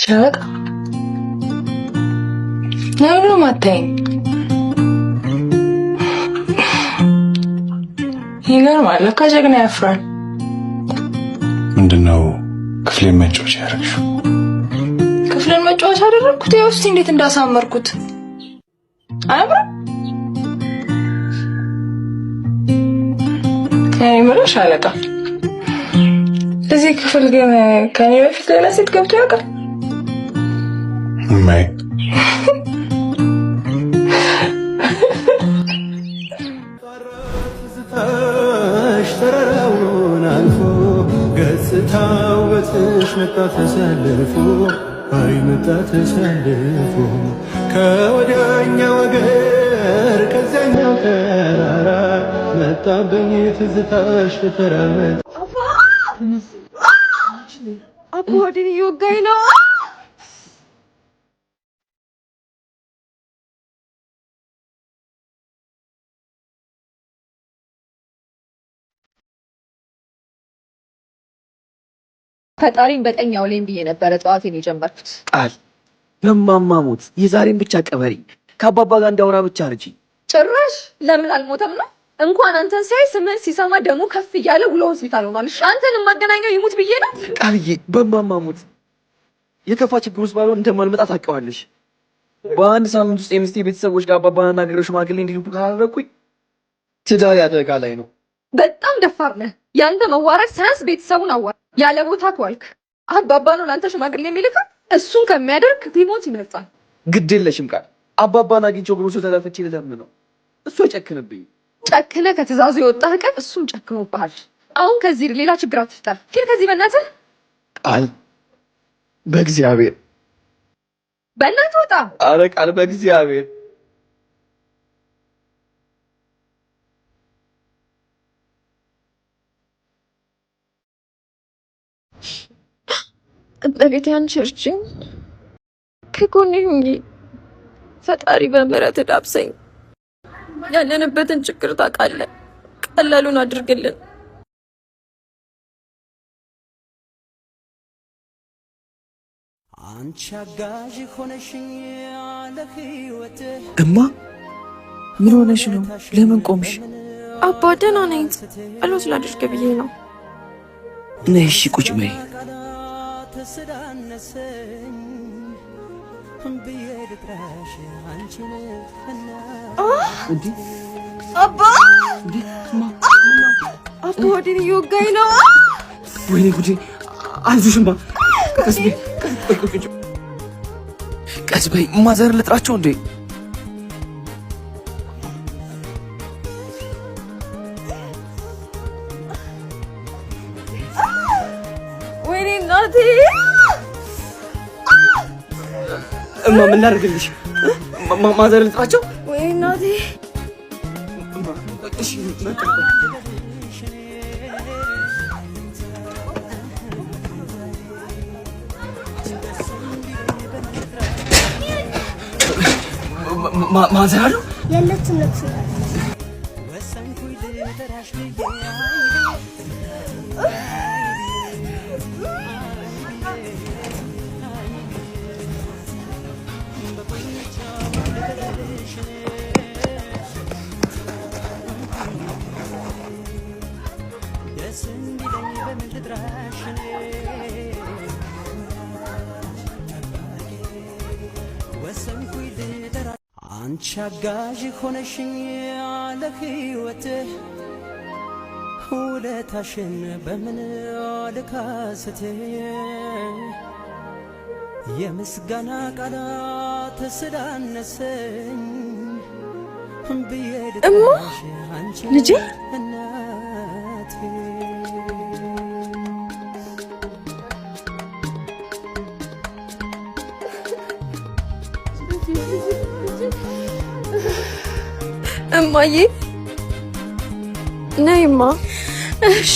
ሸበቃ ለምን ማታይኝ? ይገርማል። ለካ ጀግና ያፍራል። ምንድነው ክፍሌን መጫወቻ ያደረግሽው? ክፍሌን መጫወቻ አደረግኩት? ያው እስቲ እንዴት እንዳሳመርኩት አያምርም? እኔ የምልሽ ሻለቃ፣ እዚህ ክፍል ግን ከኔ በፊት ሌላ ሴት ገብቶ ያውቃል? ማይ ገጽታው በትሽ መጣ ተሰልፎ መጣ ተሰልፎ ከወዲያኛው አገር ከዚያኛው ተራራ መጣብኝ ትዝታሽ ተራመድ አባ ወዲህ ይወጋኝ ነው። ፈጣሪን በቀኛው ላይ ብዬ ነበረ ጠዋቴን የጀመርኩት። ቃል በማማሙት የዛሬን ብቻ ቀበሪ ከአባባ ጋር እንዳወራ ብቻ አርጂ። ጭራሽ ለምን አልሞተም ነው? እንኳን አንተን ሲያይ ስምን ሲሰማ ደሙ ከፍ እያለ ውሎ ሆስፒታል ሆኗል። አንተን የማገናኘው ይሙት ብዬ ነው። ቃልዬ በማማሙት የከፋ ችግር ውስጥ ባልሆን እንደማልመጣ ታውቂዋለሽ። በአንድ ሳምንት ውስጥ የሚስቴ ቤተሰቦች ጋር አባባና ናገረው ሽማግሌ እንዲልኩ ካላደረኩኝ ትዳር አደጋ ላይ ነው። በጣም ደፋር ነህ። ያንተ መዋረድ ሳያንስ ቤተሰቡን አዋር ያለ ቦታ ተዋልክ። አባባ ነው ለአንተ ሽማግሌ የሚልክ። እሱን ከሚያደርግ ቢሞት ይመርጣል። ግድ የለሽም ቃል። አባባን አግኝቼው ግሩሱ ተለፈች ይለምን ነው እሱ አይጨክንብኝ። ጨክነ ከትእዛዙ የወጣህ ቀን እሱም ጨክኖብሃል። አሁን ከዚህ ሌላ ችግር አትፍጠር። ግን ከዚህ በእናትህ ቃል በእግዚአብሔር በእናትህ ወጣ። አረ ቃል በእግዚአብሔር እመቤቴ አንቺ እርጅኝ፣ ከጎኔ ሁኚ። ፈጣሪ በምህረት ዳብሰኝ። ያለንበትን ችግር ታውቃለህ፣ ቀላሉን አድርግልን። አንቺ አጋዥ ሆነሽኝ ያለ ህይወት። እማ ምን ሆነሽ ነው? ለምን ቆምሽ? አባ ደህና ነኝ። ጸሎት ላድርግ ብዬ ነው። ነይ እሺ ቁጭ በይ። ስዳነሰኝ ብዬ ልጥራሽ አንቺን እንዴ አባ እንዴ አባ ወዲህ ይወጋኝ ነው። ወይኔ ጉዴ! አይዞሽማ ቀስ በይ ቀስ በይ። ማዘር ልጥራቸው እንዴ? ወይኔ እናቴ! እማ ምን ላድርግልሽ? ማዘር ልጥራቸው? ወይኔ እናቴ! እሺ ማዘር አሉ የለችም ለቅሶ አንቺ አጋዥ ሆነሽኝ ያለ ህይወት ውለታሽን በምን ልካስት የምስጋና ቃላት ስላነሰኝ ብዬ ልጥራሽ አንቺን ልጄ እናቴ። እማዬ ነይማ። እሺ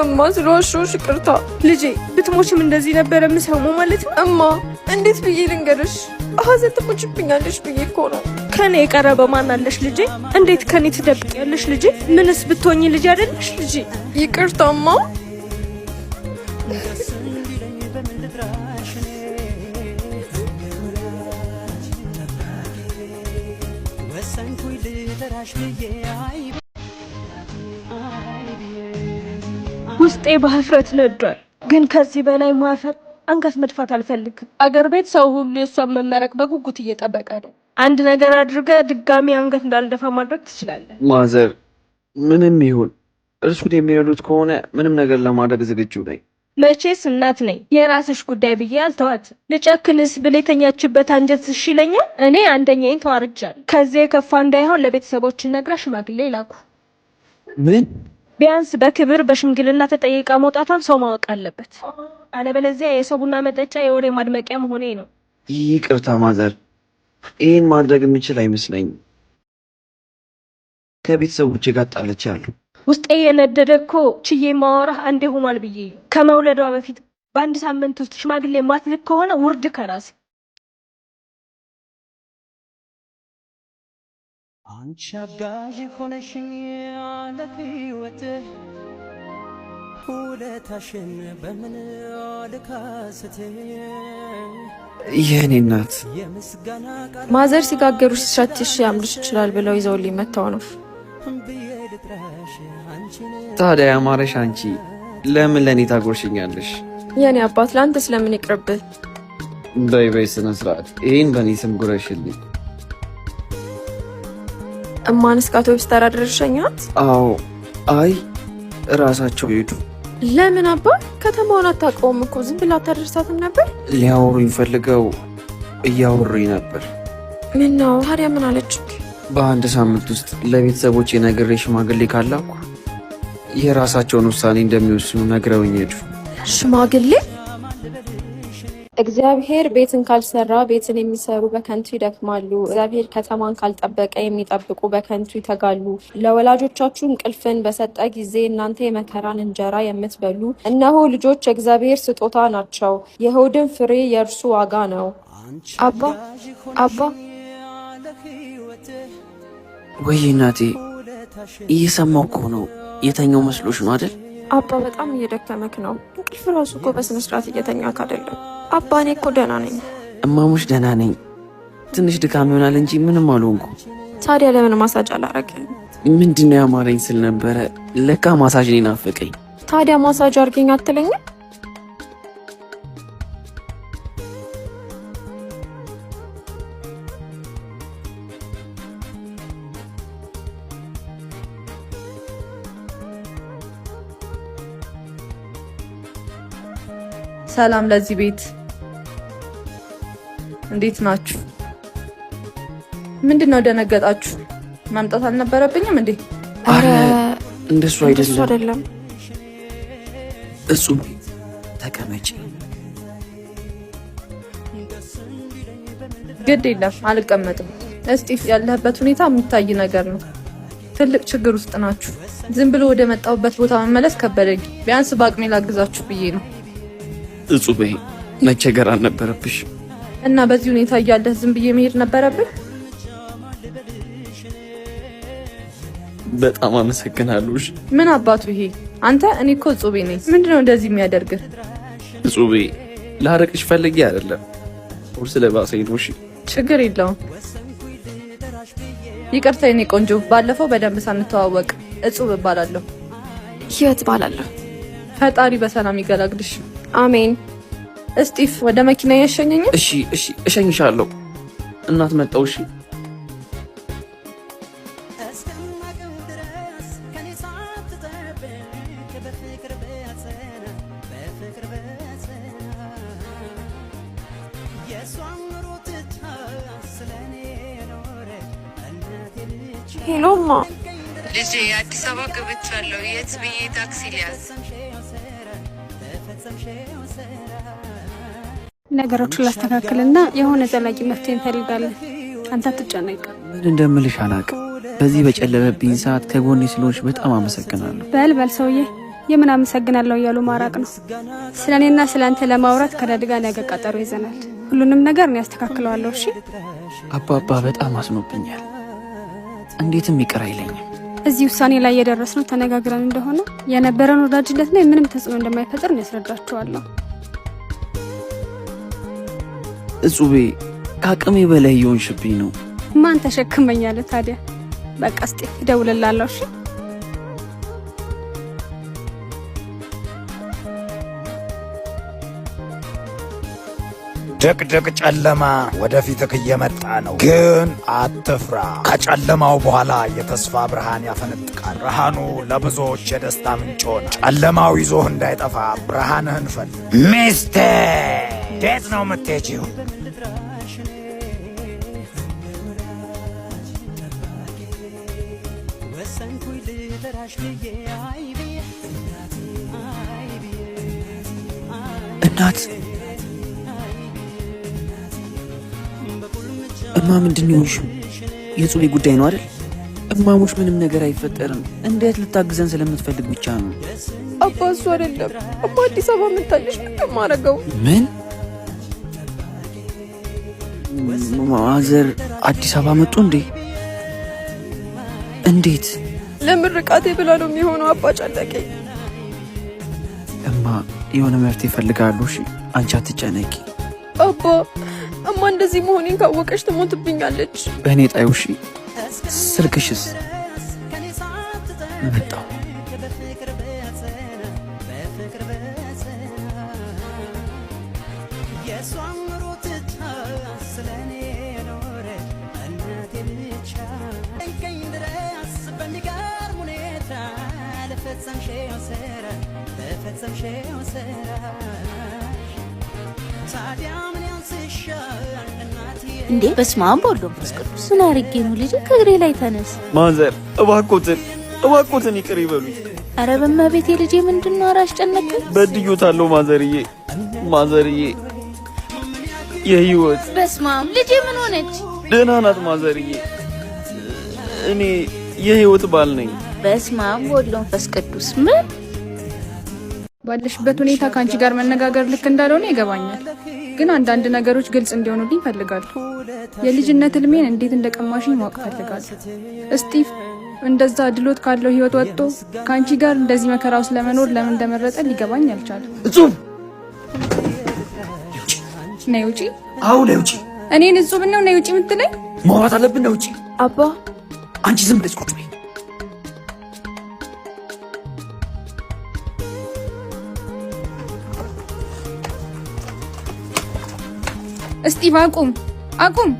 እማ ስለዋሸሁሽ ይቅርታ። ልጄ ብትሞችም እንደዚህ ነበረ የምሰማው ማለት ነው። እማ እንዴት ብዬ ልንገርሽ? ሀዘን ትሞችብኛለሽ ብዬ እኮ ነው። ከኔ የቀረበ ማን አለሽ ልጄ? እንዴት ከኔ ትደብቂያለሽ ልጄ? ምንስ ብትሆኚ ልጅ አይደለሽ ልጄ? ይቅርታማ ውስጤ በህፍረት ነዷል። ግን ከዚህ በላይ ማፈር አንገት መድፋት አልፈልግም። አገር ቤት ሰው ሁሉ የሷን መመረቅ በጉጉት እየጠበቀ ነው። አንድ ነገር አድርገ ድጋሚ አንገት እንዳልደፋ ማድረግ ትችላለህ። ማዘር ምንም ይሁን እርሱን የሚረዱት ከሆነ ምንም ነገር ለማድረግ ዝግጁ ነኝ። መቼስ እናት ነኝ፣ የራስሽ ጉዳይ ብዬ አልተዋት። ልጨክንስ ብል የተኛችበት አንጀት እሺ ይለኛል። እኔ አንደኛዬን ተዋርጃለሁ። ከዚህ የከፋ እንዳይሆን ለቤተሰቦች ነግራ ሽማግሌ ላኩ። ምን? ቢያንስ በክብር በሽምግልና ተጠይቃ መውጣቷን ሰው ማወቅ አለበት። አለበለዚያ የሰው ቡና መጠጫ የወሬ ማድመቂያ መሆኔ ነው። ይቅርታ ማዘር፣ ይህን ማድረግ የምችል አይመስለኝም። ከቤተሰቦቼ ጋር ጣልቻለሁ። ውስጤ የነደደ እኮ ችዬ ማወራህ አንዴ ሆኗል ብዬ ከመውለዷ በፊት በአንድ ሳምንት ውስጥ ሽማግሌ ማትልክ ከሆነ ውርድ ከራሴ። አንቺ አጋዥ ሆነሽኝ ያለ ሕይወት ውለታሽን በምን ልካስት? የእኔ እናት የምስጋና ቃል ማዘር ሲጋገሩ ሲሻትሽ ያምርሽ ይችላል ብለው ይዘውልኝ መተው ነው። ብዬ ልጥራሽ አንቺን ታዲያ ያማረሽ አንቺ ለምን ለእኔ ታጎርሽኛለሽ? የኔ አባት ለአንተ ስለምን ይቅርብህ? በይ በይ፣ ስነ ስርዓት። ይህን በእኔ ስም ጉረሽልኝ። እማንስ ከአውቶቡስ ተራ ደረሰኛት? አዎ። አይ እራሳቸው ሄዱ። ለምን አባ? ከተማውን አታውቀውም እኮ ዝም ብላ አታደርሳትም ነበር? ሊያወሩኝ ፈልገው እያወሩኝ ነበር። ምን ነው ታዲያ? ምን አለች? በአንድ ሳምንት ውስጥ ለቤተሰቦች የነግሬ ሽማግሌ ካላኩ የራሳቸውን ውሳኔ እንደሚወስኑ ነግረውኝ ሄዱ። ሽማግሌ? እግዚአብሔር ቤትን ካልሰራ ቤትን የሚሰሩ በከንቱ ይደክማሉ። እግዚአብሔር ከተማን ካልጠበቀ የሚጠብቁ በከንቱ ይተጋሉ። ለወላጆቻችሁ እንቅልፍን በሰጠ ጊዜ እናንተ የመከራን እንጀራ የምትበሉ እነሆ ልጆች የእግዚአብሔር ስጦታ ናቸው፣ የሆድን ፍሬ የእርሱ ዋጋ ነው። አባ አባ። ወይ እናቴ፣ እየሰማው እኮ ነው። የተኛው መስሎሽ ነው አይደል? አባ በጣም እየደከመክ ነው። እንቅልፍ ራሱ እኮ በስነ ስርዓት እየተኛክ አይደለም። አባ እኔ እኮ ደህና ነኝ። እማሙሽ ደህና ነኝ። ትንሽ ድካም ይሆናል እንጂ ምንም አልሆንኩ። ታዲያ ለምን ማሳጅ አላረግም? ምንድነው ያማረኝ ስል ነበረ። ለካ ማሳጅ ነው ናፈቀኝ። ታዲያ ማሳጅ አርገኝ አትለኝም? ሰላም ለዚህ ቤት። እንዴት ናችሁ? ምንድነው ደነገጣችሁ? መምጣት አልነበረብኝም እንዴ? አረ እንደሱ አይደለም። እጹብ ተቀመጪ። ግድ የለም አልቀመጥም። እስጢፍ ያለህበት ሁኔታ የሚታይ ነገር ነው። ትልቅ ችግር ውስጥ ናችሁ። ዝም ብሎ ወደ መጣሁበት ቦታ መመለስ ከበደኝ። ቢያንስ በአቅሜ ላግዛችሁ ብዬ ነው። እጹብ መቸገር አልነበረብሽ እና በዚህ ሁኔታ እያለህ ዝም ብዬ መሄድ ነበረብህ? በጣም አመሰግናለሁ። ምን አባቱ ይሄ? አንተ እኔ እኮ እጹቤ ነኝ። ምንድነው እንደዚህ የሚያደርግህ? እጹቤ ላረቅሽ ፈልጌ አይደለም፣ ስለባሰኝ ነው። እሺ ችግር የለውም። ይቅርታ የኔ ቆንጆ፣ ባለፈው በደንብ ሳንተዋወቅ። እጹብ እባላለሁ። ህይወት እባላለሁ። ፈጣሪ በሰላም ይገላግልሽ። አሜን። እስጢፍ ወደ መኪና ያሸኘኝ? እሺ እሸኝሻለሁ። እናት መጣው። እሺ ሄሎማ ልጄ አዲስ አበባ ገብቻለሁ። የት ብዬ ታክሲ ሊያዝ? ነገሮችን ላስተካክልና የሆነ ዘላቂ መፍትሄ እንፈልጋለን። አንተ አትጨነቅ። ምን እንደምልሽ አላውቅም። በዚህ በጨለመብኝ ሰዓት ከጎኔ ስለሆንሽ በጣም አመሰግናለሁ። በል ሰውዬ፣ የምን አመሰግናለሁ እያሉ ማራቅ ነው። ስለ እኔና ስለ አንተ ለማውራት ከዳድ ጋር ነገ ቀጠሮ ይዘናል። ሁሉንም ነገር እኔ ያስተካክለዋለሁ። እሺ አባባ በጣም አስኖብኛል። እንዴትም ይቅር አይለኝም። እዚህ ውሳኔ ላይ የደረስነው ተነጋግረን እንደሆነ የነበረን ወዳጅነት ላይ ምንም ተጽዕኖ እንደማይፈጥር ነው ያስረዳችኋለሁ። እጹቤ ከአቅሜ በላይ እየሆንሽብኝ ነው። ማን ተሸክመኛለ ታዲያ? በቃ እስቲ እደውልልሃለሁ። እሺ ድቅድቅ ጨለማ ወደፊትህ እየመጣ ነው፣ ግን አትፍራ። ከጨለማው በኋላ የተስፋ ብርሃን ያፈነጥቃል። ብርሃኑ ለብዙዎች የደስታ ምንጭ ሆነ። ጨለማው ይዞህ እንዳይጠፋ ብርሃንህን ፈልግ። ሚስቴ እንዴት ነው የምትሄጂው? እናት እማ ምንድን ነው የሆንሽው? የጹቤ ጉዳይ ነው አይደል? እማሙሽ ምንም ነገር አይፈጠርም። እንዴት ልታግዘን ስለምትፈልግ ብቻ ነው። አባ እሱ አይደለም እማ አዲስ አበባ የምታየሽ ምንም አረገው። ምን ማዘር አዲስ አበባ መጡ እንዴ? እንዴት? ለምርቃቴ ብላ ነው የሚሆነው። አባ ጨነቀኝ። እማ የሆነ መፍትሄ ይፈልጋሉ። እሺ አንቺ አትጨነቂ። አባ እማ እንደዚህ መሆኔን ካወቀች ትሞትብኛለች። በእኔ ጣዩ። እሺ ስልክሽስ? መጣሁ። እንዴ በስመ አብ ወወልድ ወመንፈስ ቅዱስ። ምን አርጌ ነው ልጅ? ከእግሬ ላይ ተነስ። ማዘር እባክዎትን ይቅር ይበሉኝ። አረ በእመቤቴ ልጄ ምንድነው? ኧረ አስጨነቀኝ። በድዮታለሁ ማዘርዬ የህይወት። በስመ አብ ልጄ ምን ሆነች? ደህና ናት ማዘርዬ። እኔ የህይወት ባል ነኝ። በስመ አብ ወወልድ ወመንፈስ ቅዱስ። ምን ባለሽበት ሁኔታ ከአንቺ ጋር መነጋገር ልክ እንዳልሆነ ይገባኛል፣ ግን አንዳንድ ነገሮች ግልጽ እንዲሆኑልኝ ፈልጋለሁ። የልጅነት እልሜን እንዴት እንደቀማሽኝ ማወቅ ፈልጋለሁ። እስጢፍ እንደዛ ድሎት ካለው ህይወት ወጥቶ ከአንቺ ጋር እንደዚህ መከራ ውስጥ ለመኖር ለምን እንደመረጠ ሊገባኝ አልቻለም። እጹብ ነይ ውጪ። አዎ ነይ ውጪ። እኔን እጹብ ነው ነይ ውጪ የምትለኝ? ማውራት አለብን። ነይ ውጪ። አባ አንቺ ዝም ብለሽ ቁጭ በይ። እስጢፍ አቁም።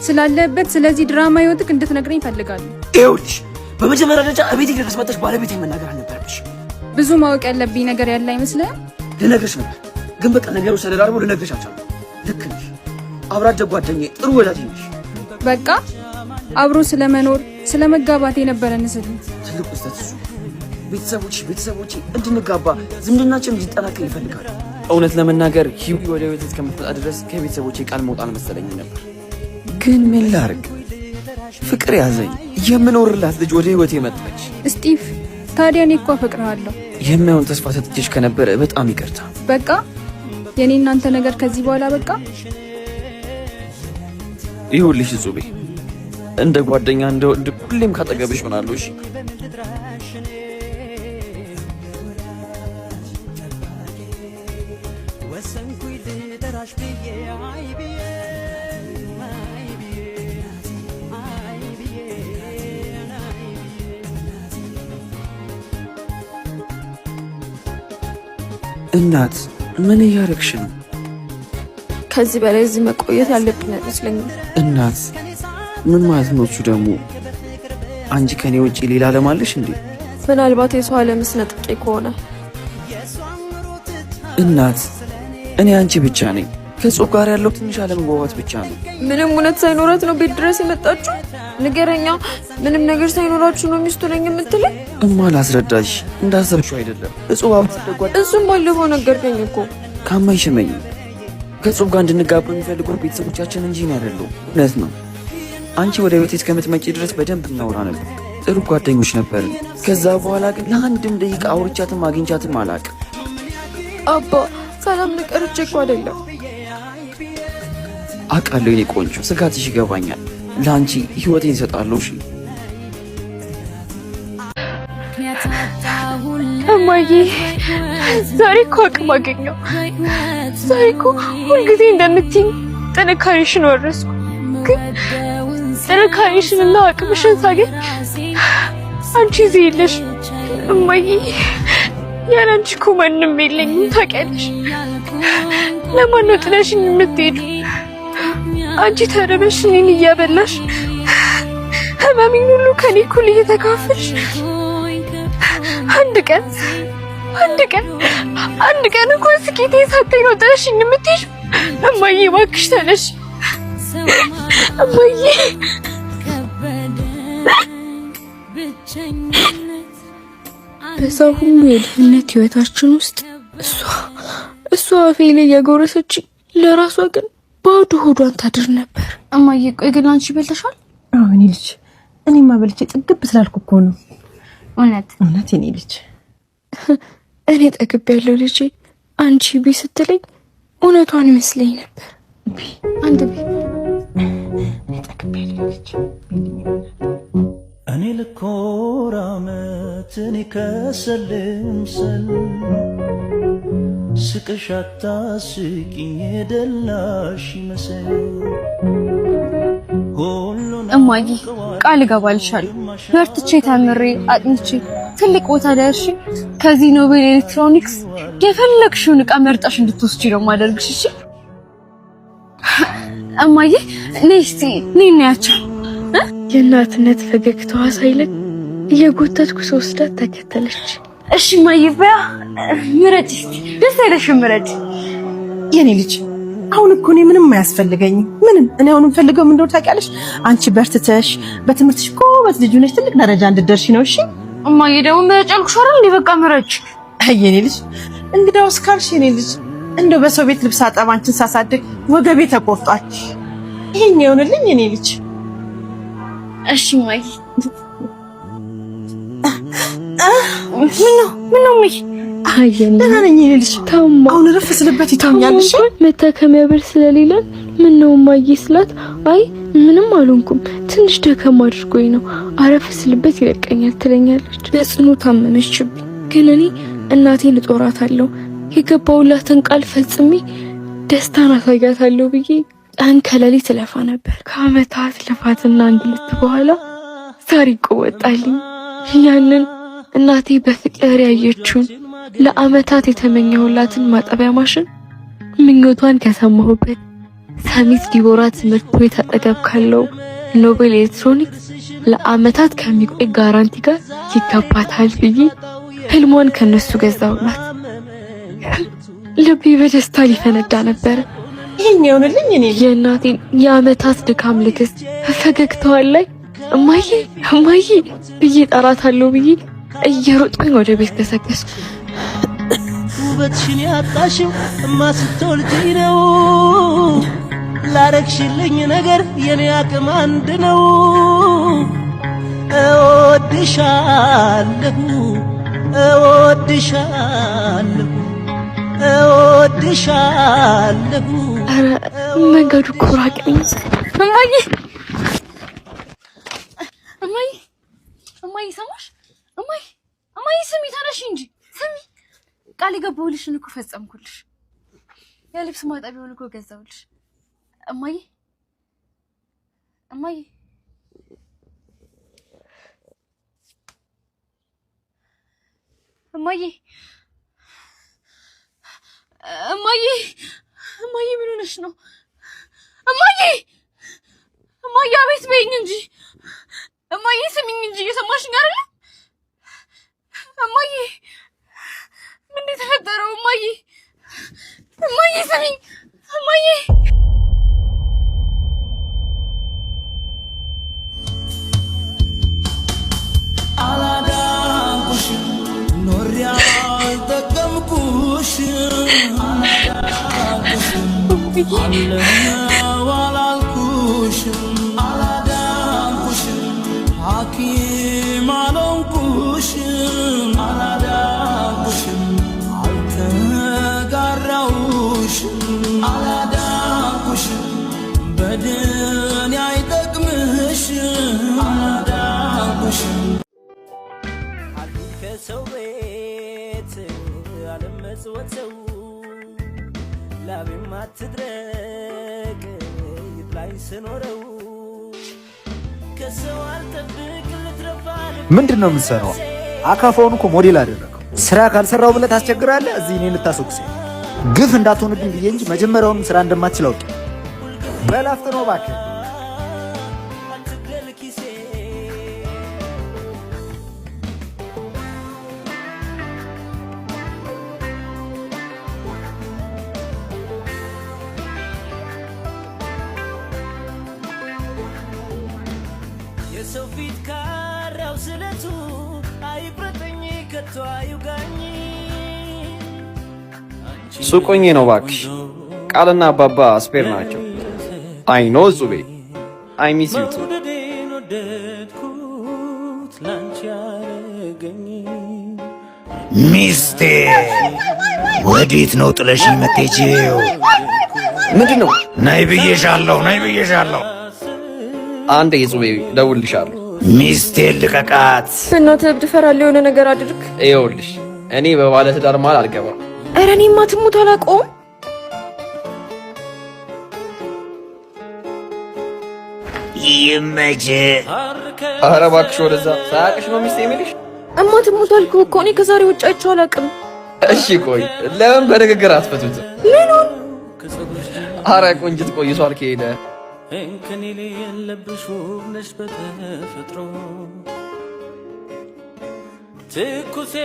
ስላለበት ስለዚህ ድራማ ህይወትክ እንድትነግረኝ ፈልጋለሁ። ይኸውልሽ በመጀመሪያ ደረጃ እቤቴ ድረስ መጥተሽ ባለቤቴ መናገር አልነበረብሽ። ብዙ ማወቅ ያለብኝ ነገር ያለ አይመስልህም? ልነግርሽ ነበር፣ ግን በቃ ነገሮች ተደራርበው ልነግርሽ አልቻልኩም። ልክ ነሽ። አብራ አደግ ጓደኛዬ፣ ጥሩ ወዳጅ ነሽ። በቃ አብሮ ስለመኖር ስለመጋባት የነበረን ስል ትልቁ ስህተት እሱ። ቤተሰቦቼ እንድንጋባ ዝምድናችን እንዲጠናከር ይፈልጋሉ። እውነት ለመናገር ሂዊ ወደ ቤት እስከምትመጣ ድረስ ከቤተሰቦቼ ቃል መውጣት መሰለኝ ነበር። ግን ምን ላርግ? ፍቅር ያዘኝ። የምኖርላት ልጅ ወደ ህይወቴ መጣች። እስጢፍ ታዲያ እኔ እኮ አፈቅርሃለሁ። የማይሆን ተስፋ ሰጥቼሽ ከነበረ በጣም ይቅርታ። በቃ የኔ እናንተ ነገር ከዚህ በኋላ በቃ። ይኸውልሽ እጹቤ፣ እንደ ጓደኛ እንደ ወንድ ሁሌም ካጠገብሽ ሆናለሁ። እሺ እናት ምን እያደረግሽ ነው? ከዚህ በላይ እዚህ መቆየት ያለብን አይመስለኝም። እናት ምን ማለት ነው እሱ ደግሞ? አንቺ ከኔ ውጪ ሌላ ዓለም አለሽ እንዴ? ምናልባት የሰው ዓለም ስነጥቄ ከሆነ። እናት እኔ አንቺ ብቻ ነኝ። ከጾም ጋር ያለው ትንሽ አለመግባባት ብቻ ነው። ምንም እውነት ሳይኖራት ነው ቤት ድረስ የመጣችሁ? ንገረኛ። ምንም ነገር ሳይኖራችሁ ነው ሚስቱ ነኝ የምትለኝ? እማ ላስረዳሽ፣ እንዳሰብሽው አይደለም። እጹብ አብትደጓል። እሱም ባለፈው ነገርከኝ እኮ። ካማይሽ መኝ ከጹብ ጋር እንድንጋባ የሚፈልጉ ቤተሰቦቻችን እንጂ ነው አይደለም። እውነት ነው። አንቺ ወደ ቤት እስከምትመጪ ድረስ በደንብ እናወራ ነበር። ጥሩ ጓደኞች ነበርን። ከዛ በኋላ ግን ለአንድም ደቂቃ አውርቻትም አግኝቻትም አላውቅም። አባ ሰላም ንቀርቼ እኮ አይደለም። አውቃለሁ የኔ ቆንጆ፣ ስጋትሽ ይገባኛል። ለአንቺ ህይወቴን እሰጣለሁ። እሺ እማዬ፣ ዛሬ እኮ አቅም አገኘሁ። ዛሬ እኮ ሁልጊዜ እንደምትይኝ ጥንካሬሽን ወረስኩ። ግን ጥንካሬሽንና አቅምሽን ሳገኝ አንቺ እዚህ የለሽ እማዬ። ያለ አንቺ እኮ ማንም የለኝም ታውቂያለሽ። ለማን ነው ጥለሽኝ የምትሄዱ? አንቺ ተረበሽ እኔን እያበላሽ ህመሜን ሁሉ ከኔ እኩል እየተካፈልሽ አንድ ቀን እንኳን ስኬቴ ሳታይ ነው ጥለሽኝ የምትሄጂው። እማዬ እባክሽ ተነሽ እማዬ። በሰው ሁሉ የድህነት ህይወታችን ውስጥ እሷ አፌ ላይ እያጎረሰች ለራሷ ግን ባዶ ሆዷን ታድር ነበር። እማዬ ቆይ ግን አንቺ በልተሻል? አዎ እኔ ልጅ፣ እኔማ በልቼ ጥግብ ስላልኩ እኮ ነው። እውነት የኔ ልጅ። እኔ ጠግብ ያለው ልጄ አንቺ ቢ ስትለኝ እውነቷን ይመስለኝ ነበር። አንድ ቢ እኔ ጠግብ ያለው ልጅ እኔ ልኮራመት እኔ ከሰልምሰል ስቅሻታ ስቂኝ የደላሽ ይመስል እማዬ ቃል እገባልሻለሁ በርትቼ ተምሬ አጥንቼ ትልቅ ቦታ ደርሼ ከዚህ ኖቤል ኤሌክትሮኒክስ የፈለግሽውን ዕቃ መርጠሽ እንድትወስጂ ነው የማደርግሽ። እሺ እማዬ ነይ እስቲ ነይ እናያቸው። የእናትነት ፈገግታዋ ሳይለኝ እየጎተትኩ ስወስዳት ተከተለች። እሺ እማዬ በያ ምረጭ እስቲ ደስ ያለሽን ምረጭ። የኔ ልጅ አሁን እኮ እኔ ምንም አያስፈልገኝም። እኔ አሁን የምፈልገው ምን እንደሆነ ታውቂያለሽ? አንቺ በርትተሽ በትምህርትሽ ጎበዝ ልጅ ሆነሽ ትልቅ ደረጃ እንድትደርሺ ነው። እሺ እማዬ ደግሞ ምረጭ አልኩሽ አይደል? እንዴ በቃ ምረጭ። አይ የኔ ልጅ እንግዳውስ ካልሽ የኔ ልጅ እንደው በሰው ቤት ልብስ አጠባንችን ሳሳድግ ወገቤ ተቆርጧል። ይሄን ይሆንልኝ የኔ ልጅ። እሺ እማዬ። ምነው እማዬ? አየን ደህና ነኝ የኔ ልጅ። አሁን ረፍ ስልበት ይተውኛል። እሺ መታከሚያ ብር ስለሌለን ምነው እማዬ ስላት አይ ምንም አልሆንኩም ትንሽ ደከም አድርጎኝ ነው አረፍ ስልበት ይለቀኛል ትለኛለች። በጽኑ ታመመችብኝ። ግን እኔ እናቴን እጦራታለሁ የገባውላትን ቃል ፈጽሜ ደስታን አሳያታለሁ ብዬ ቀን ከሌሊት ለፋ ነበር። ከዓመታት ልፋትና እንግልት በኋላ ዛሬ ወጣልኝ። ያንን እናቴ በፍቅር ያየችውን ለዓመታት የተመኘሁላትን ማጠቢያ ማሽን ምኞቷን ከሰማሁበት ሰሚት ዲቦራ ትምህርት ቤት አጠገብ ካለው ኖቤል ኤሌክትሮኒክስ ለዓመታት ከሚቆይ ጋራንቲ ጋር ይገባታል ብዬ ህልሟን ከነሱ ገዛውላት። ልቤ በደስታ ሊፈነዳ ነበር። ይሄን ይሆንልኝ እኔ የእናቴን የዓመታት ድካም ልክስ ፈገግታዋን ላይ እማዬ እማዬ ብዬ ጠራታለሁ ብዬ እየሮጥኩኝ ወደ ቤት ገሰገስኩ። ውበትሽን ያጣሽው እማ ስትወልጂ ነው። ላረግሽልኝ ነገር የኔ አቅም አንድ ነው። እወድሻለሁ እወድሻለሁ እወድሻለሁ። ኧረ መንገዱ እኮ ራቀኝ። እማዬ እማዬ እማዬ ሰማሽ? እማዬ ስሚ ተነሽ እንጂ ስሚ። ቃል የገባሁልሽን እኮ ፈጸምኩልሽ። የልብስ ማጠቢያውን እኮ ገዛሁልሽ። እማዬ እማዬ እማዬ እማዬ እማዬ ምን ሆነሽ ነው? እማዬ አቤት በይኝ እንጂ እማዬ ስሚኝ እንጂ እየሰማሽኝ አይደለ? እማዬ ምንድን የተፈጠረው? እማዬ ስሚኝ እማዬ። አላዳንኩሽም ኖሬ አልጠቀምኩሽም። አላዳንኩሽም አለሁ አላልኩሽም። አላዳንኩሽም ሐኪም አልሆንኩሽም። አላዳንኩሽም አልተጋራሁሽም። አላዳንኩሽም መጽወተው ላቤም አትድረቅ ይብላኝ ስኖረው ከሰው አልጠብቅ ልትረፋል። ምንድን ነው የምትሰራው? አካፋውን እኮ ሞዴል አደረገው። ስራ ካልሰራው ብለህ ታስቸግራለህ። እዚህ እኔን ልታስወቅሰኝ ግፍ እንዳትሆንብኝ ብዬ እንጂ መጀመሪያውንም ስራ እንደማትችል አውቄ። በላፍጥ ነው እባክህ። የሰው ፊት ካራው ስለቱ አይቁረጠኝ ከቶ አይውጋኝ። ሱቆኜ ነው እባክሽ። ቃልና አባባ ስፔር ናቸው። አይ ኖ ጹቤ አይ ሚስ ዩ ቱ። ሚስቴ ወዴት ነው ጥለሽኝ የምትሄጂው? ምንድን ነው? ነይ ብዬሻለሁ፣ ነይ ብዬሻለሁ። አንዴ ጹቤ ደውልልሻለሁ። ሚስቴን ልቀቃት። እናትህ እብድ እፈራለሁ። የሆነ ነገር አድርግ። ይኸውልሽ እኔ በባለትዳር መሃል አልገባም። ኧረ እኔማ ትሙት አላውቀውም። ይመችህ። ኧረ እባክሽ ወደዛ። ሳያውቅሽ ነው ሚስቴ የሚልሽ? እማ ትሙት አልኩህ እኮ እኔ ከዛሬ ውጭ አይቼው አላውቅም። እሺ ቆይ ለምን በንግግር አትፈቱትም? ምኑን? ኧረ ቆንጅት ቆይቷል ከሄደ። እንከን የሌለብሽ ውብ ነሽ በተፈጥሮ።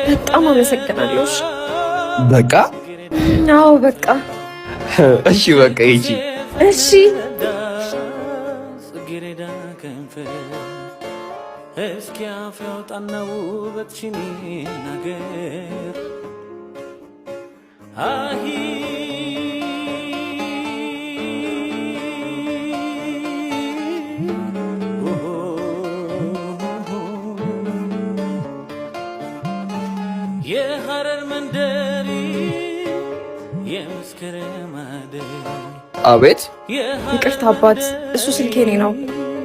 በጣም አመሰግናለሁ። በቃ አዎ በቃ እሺ በቃ ይቺ እሺ ጽጌረዳ ከንፈር እስኪ አፍ ያውጣና ውበትሽን ይናገር። አሂ የሐረር መንደሪ የመስከረም አደይ። አቤት። ይቅርታ አባት፣ እሱ ስልኬ እኔ ነው።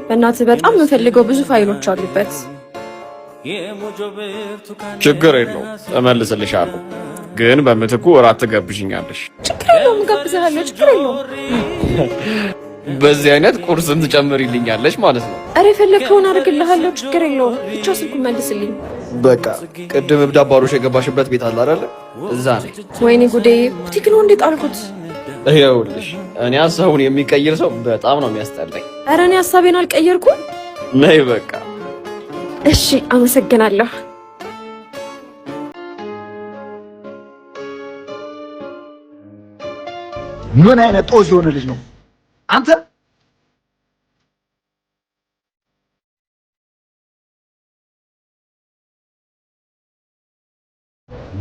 በእናትህ በጣም የምፈልገው ብዙ ፋይሎች አሉበት። ችግር የለውም እመልስልሻለሁ፣ ግን በምትኩ እራት ትገብዥኛለሽ። ችግር የለውም እጋብዝሃለሁ። ችግር የለውም። በዚህ አይነት ቁርስም ትጨምሪልኛለሽ ማለት ነው? ኧረ የፈለግከውን አድርግልሃለሁ። ችግር የለውም። ብቻ ስልኩን መልስልኝ። በቃ ቅድም እብድ አባሮሽ የገባሽበት ቤት አለ አይደለ? እዛ ነኝ። ወይኔ ጉዴ! ቡቲክ ነው እንዴት አልኩት። ይኸውልሽ እኔ ሀሳቡን የሚቀይር ሰው በጣም ነው የሚያስጠላኝ። ኧረ እኔ ሀሳቤን አልቀየርኩም። ነይ በቃ። እሺ አመሰግናለሁ። ምን አይነት ጦስ የሆነ ልጅ ነው አንተ?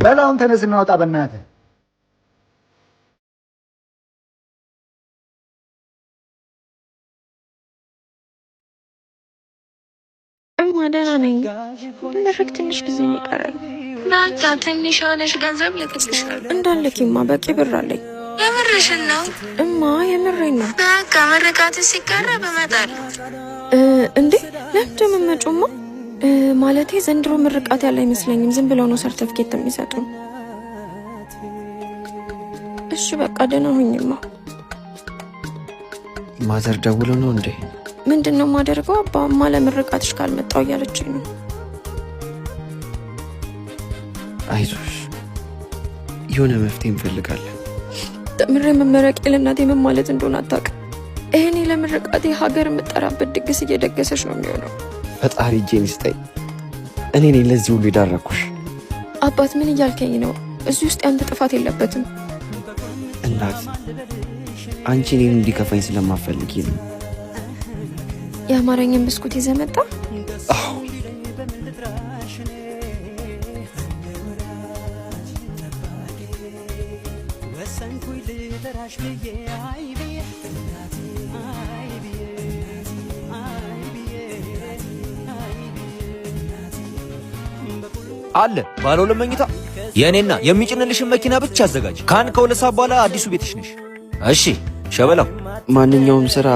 በላውን ተነስ እናወጣ በእናትህ። እማ ደህና ነኝ። ምንረክ ትንሽ ጊዜ ይቀራል። ናታ ትንሽ ሆነሽ ገንዘብ ልክስልሻለሁ። እንዳለኪማ በቂ ብር አለኝ። የምርሽን ነው እማ? የምሬን ነው። በቃ ምርቃት ሲቀረብ እመጣለሁ። እንዴ ለምንድን ነው የምትመጪውማ? ማለቴ ዘንድሮ ምርቃት ያለ አይመስለኝም። ዝም ብለው ነው ሰርተፍኬት የሚሰጡ። እሺ በቃ ደህና ሁኝማ። ማዘር ደውለው ነው እንዴ? ምንድን ነው የማደርገው? አባማ ለምርቃትሽ ካልመጣው እያለችኝ ነው። አይዞሽ የሆነ መፍትሄ እንፈልጋለን። ተምሬ መመረቄ ለእናቴ ምን ማለት እንደሆነ አታውቅም። እኔ ለምርቃቴ ሀገር የምጠራበት ድግስ እየደገሰች ነው የሚሆነው። ፈጣሪ እጄን ይስጠኝ። እኔ ነኝ ለዚህ ሁሉ የዳረኩሽ። አባት ምን እያልከኝ ነው? እዚህ ውስጥ ያንተ ጥፋት የለበትም። እናት አንቺ እኔን እንዲከፋኝ ስለማፈልጊ ነው። የአማርኛን ብስኩት ይዘህ መጣ? አዎ አለ ባለ ሁለት መኝታ የኔና የሚጭንልሽን መኪና ብቻ አዘጋጅ። ከሁለት ሰዓት በኋላ አዲሱ ቤትሽ ነሽ። እሺ ሸበላው፣ ማንኛውም ስራ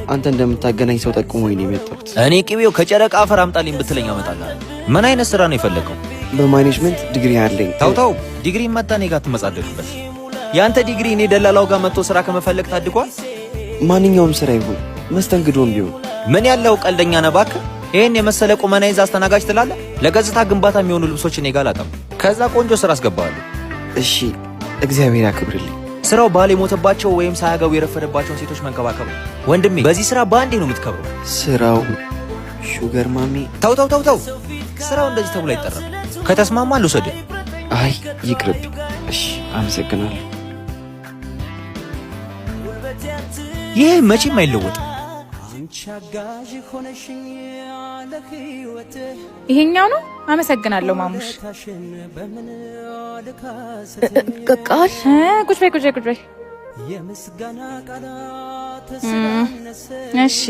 አንተ እንደምታገናኝ ሰው ጠቁሞኝ ነው የመጣሁት። እኔ ቅቤው ከጨረቃ አፈር አምጣልኝ ብትለኝ አመጣልሃለሁ። ምን አይነት ስራ ነው የፈለገው? በማኔጅመንት ዲግሪ አለኝ። ታው ዲግሪ መጣ እኔ ጋር ትመጻደቅበት። ያንተ ዲግሪ እኔ ደላላው ጋር መጥቶ ስራ ከመፈለግ ታድጓል። ማንኛውም ስራ ይሁን መስተንግዶም ቢሆን ምን ያለው ቀልደኛ ነህ እባክህ። ይሄን የመሰለ ቁመና ይዛ አስተናጋጅ ትላለህ። ለገጽታ ግንባታ የሚሆኑ ልብሶች እኔ ጋር ላጠም፣ ከዛ ቆንጆ ስራ አስገባለሁ። እሺ እግዚአብሔር ያክብርልኝ። ስራው ባል የሞተባቸው ወይም ሳያገቡ የረፈደባቸውን ሴቶች መንከባከብ ነው ወንድሜ። በዚህ ስራ በአንዴ ነው የምትከብረው። ስራው ሹገር ማሚ። ተው ስራው እንደዚህ ተብሎ አይጠራም። ከተስማማ ልውሰድህ። አይ ይቅርብ። እሺ አመሰግናለሁ። ይሄ መቼም አይለወጥም። ይሄኛው ነው። አመሰግናለሁ ማሙሽ። ቃል ቁጭ በይ። እሺ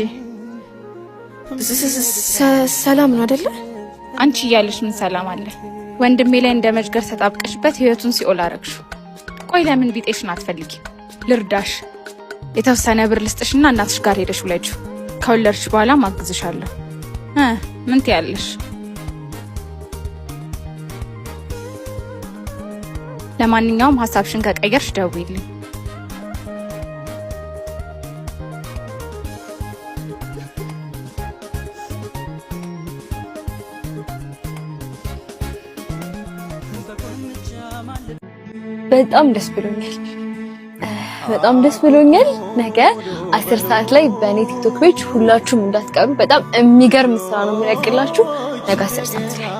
ሰላም ነው አይደለ? አንቺ እያለሽ ምን ሰላም አለ? ወንድሜ ላይ እንደ መጅገር ተጣብቀሽበት ህይወቱን ሲኦል አረግሽው። ቆይ ለምን ቢጤሽን አትፈልጊ? ልርዳሽ። የተወሰነ ብር ልስጥሽና እናትሽ ጋር ሄደሽ ውለጂው። ከወለድሽ በኋላ ማግዝሻለሁ። ምን ትያለሽ? ለማንኛውም ሀሳብሽን ከቀየርሽ ደውይልኝ። በጣም ደስ ብሎኛል። ነገ 10 ሰዓት ላይ በእኔ ቲክቶክ ፔጅ ሁላችሁም እንዳትቀሩ። በጣም የሚገርም ስራ ነው የሚለቅላችሁ። ነገ 10 ሰዓት ላይ